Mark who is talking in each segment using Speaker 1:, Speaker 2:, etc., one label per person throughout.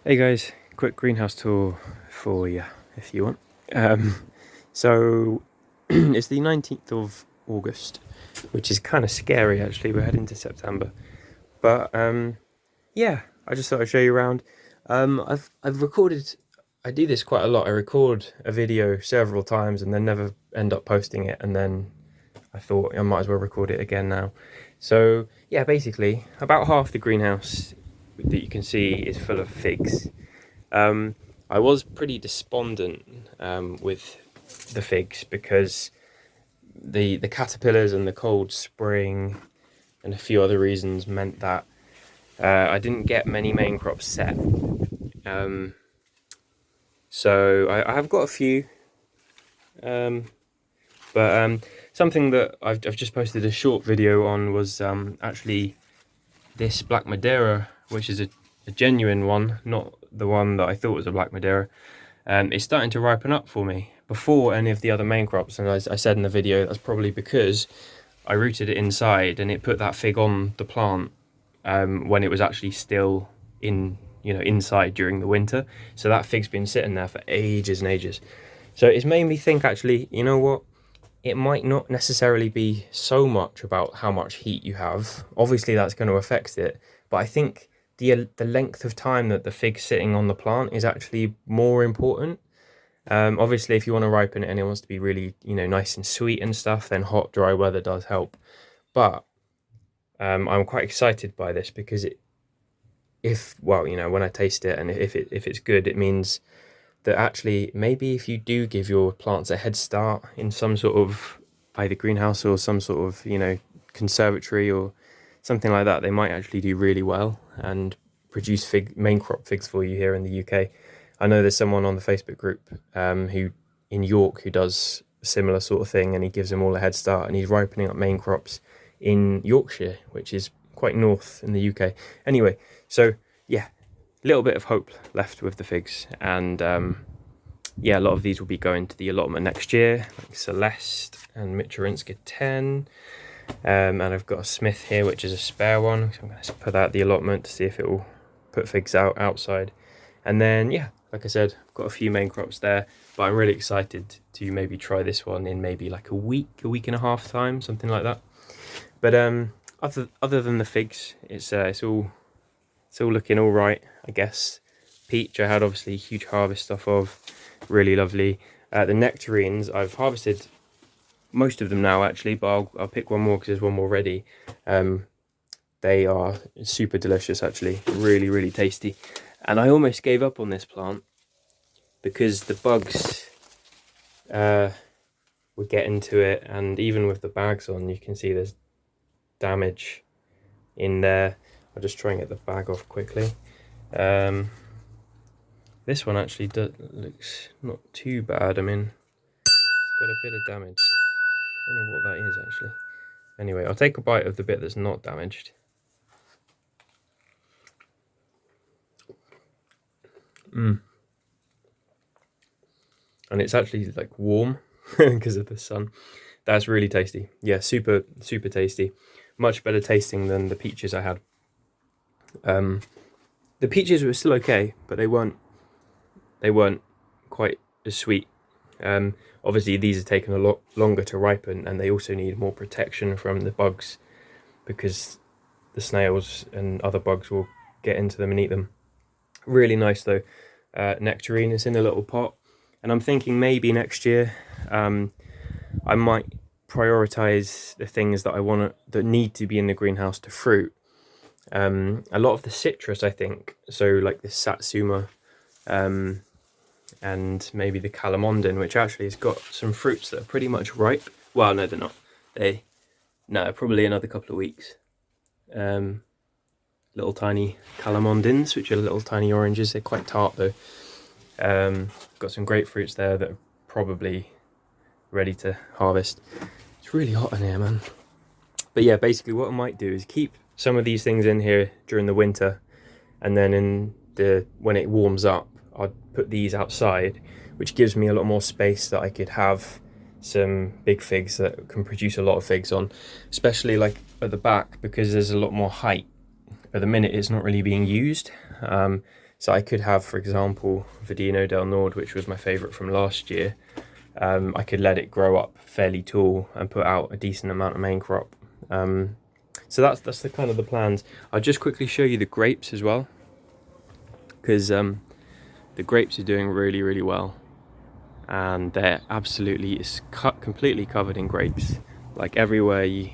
Speaker 1: Hey guys, quick greenhouse tour for you if you want. So it's the 19th of August, which is kind of scary actually. We're heading to September, but yeah, I just thought I'd show you around. I've recorded. I do this quite a lot. I record a video several times and then never end up posting it, and then I thought I might as well record it again now. So yeah, basically about half the greenhouse that you can see is full of figs. I was pretty despondent with the figs because the caterpillars and the cold spring and a few other reasons meant that I didn't get many main crops set. So I have got a few, but something that I've just posted a short video on was actually this Black Madeira, which is a genuine one, not the one that I thought was a Black Madeira. It's starting to ripen up for me before any of the other main crops, and as I said in the video, that's probably because I rooted it inside and it put that fig on the plant when it was actually still inside during the winter. So that fig's been sitting there for ages and ages. So it's made me think, actually, you know what? It might not necessarily be so much about how much heat you have. Obviously, that's going to affect it, but I think the length of time that the fig's sitting on the plant is actually more important. Obviously, if you want to ripen it and it wants to be really, nice and sweet and stuff, then hot, dry weather does help. But I'm quite excited by this because when I taste it and if it's good, it means that actually maybe if you do give your plants a head start in some sort of either greenhouse or some sort of conservatory or something like that, they might actually do really well and produce main crop figs for you here in the UK. I know there's someone on the Facebook group who in York who does a similar sort of thing, and he gives them all a head start, and he's ripening up main crops in Yorkshire, which is quite north in the UK. Anyway, so yeah, a little bit of hope left with the figs, and yeah, a lot of these will be going to the allotment next year, like Celeste and Michurinska 10. And I've got a Smith here, which is a spare one, so I'm going to put that at the allotment to see if it will put figs outside. And then, yeah, like I said, I've got a few main crops there, but I'm really excited to maybe try this one in maybe like a week and a half time, something like that. But other than the figs, it's all looking all right, I guess. Peach, I had obviously a huge harvest off of, really lovely. The nectarines, I've harvested most of them now actually, but I'll pick one more because there's one more ready. They are super delicious actually, really, really tasty. And I almost gave up on this plant because the bugs would get into it, and even with the bags on, you can see there's damage in there. I'll just try and get the bag off quickly. This one actually looks not too bad. I mean, it's got a bit of damage. I don't know what that is actually. Anyway, I'll take a bite of the bit that's not damaged. And it's actually like warm because of the sun. That's really tasty. Yeah, super, super tasty. Much better tasting than the peaches I had. The peaches were still okay, but they weren't quite as sweet. Obviously these are taking a lot longer to ripen, and they also need more protection from the bugs because the snails and other bugs will get into them and eat them. Really nice though. Nectarine is in a little pot, and I'm thinking maybe next year I might prioritize the things that that need to be in the greenhouse to fruit. A lot of the citrus, I think, so like the satsuma and maybe the calamondin, which actually has got some fruits that are pretty much ripe. Well, no, they're not. Probably another couple of weeks. Little tiny calamondins, which are little tiny oranges. They're quite tart though. Got some grapefruits there that are probably ready to harvest. It's really hot in here, man. But yeah, basically what I might do is keep some of these things in here during the winter, and then when it warms up, I'd put these outside, which gives me a lot more space that I could have some big figs that can produce a lot of figs on, especially like at the back, because there's a lot more height. At the minute it's not really being used, So I could have, for example, Verdino del Nord, which was my favourite from last year. I could let it grow up fairly tall and put out a decent amount of main crop. So that's the kind of the plans. I'll just quickly show you the grapes as well, because the grapes are doing really, really well, and they're absolutely completely covered in grapes. Like everywhere you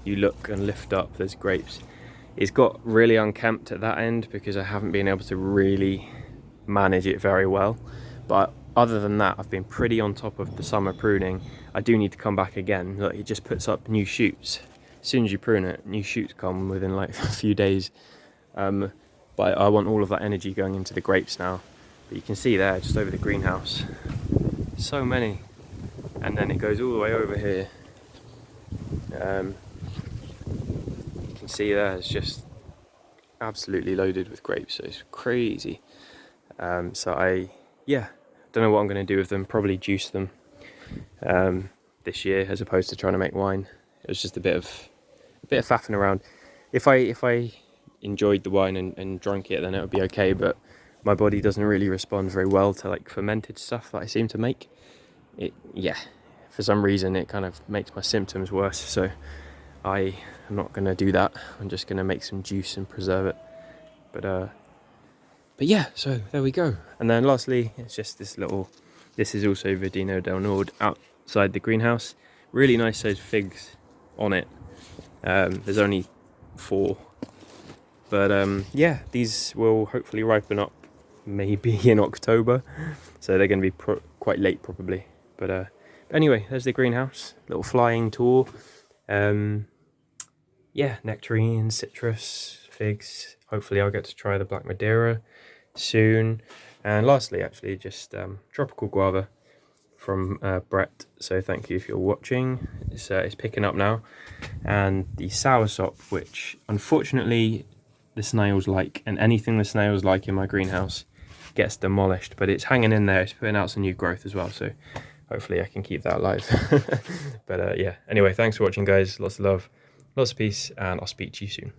Speaker 1: look and lift up, there's grapes. It's got really unkempt at that end because I haven't been able to really manage it very well. But other than that, I've been pretty on top of the summer pruning. I do need to come back again. Look, it just puts up new shoots. As soon as you prune it, new shoots come within like a few days. But I want all of that energy going into the grapes now. But you can see there, just over the greenhouse, so many. And then it goes all the way over here. You can see there, it's just absolutely loaded with grapes, so it's crazy. So I don't know what I'm going to do with them. Probably juice them this year as opposed to trying to make wine. It was just a bit of faffing around. If I enjoyed the wine and drank it, then it would be okay, but my body doesn't really respond very well to like fermented stuff that I seem to make. For some reason it kind of makes my symptoms worse, so I am not going to do that. I'm just going to make some juice and preserve it. But yeah, so there we go. And then lastly, it's just this is also Verdino del Nord outside the greenhouse. Really nice sized figs on it. There's only 4. But yeah, these will hopefully ripen up maybe in October. So they're going to be quite late probably. But anyway, there's the greenhouse. Little flying tour. Yeah, nectarines, citrus, figs. Hopefully I'll get to try the Black Madeira soon. And lastly, actually, just tropical guava from Brett. So thank you if you're watching. It's picking up now. And the soursop, which unfortunately the snails like, and anything the snails like in my greenhouse gets demolished. But it's hanging in there. It's putting out some new growth as well. So hopefully I can keep that alive. But yeah, anyway, thanks for watching, guys. Lots of love, lots of peace, and I'll speak to you soon.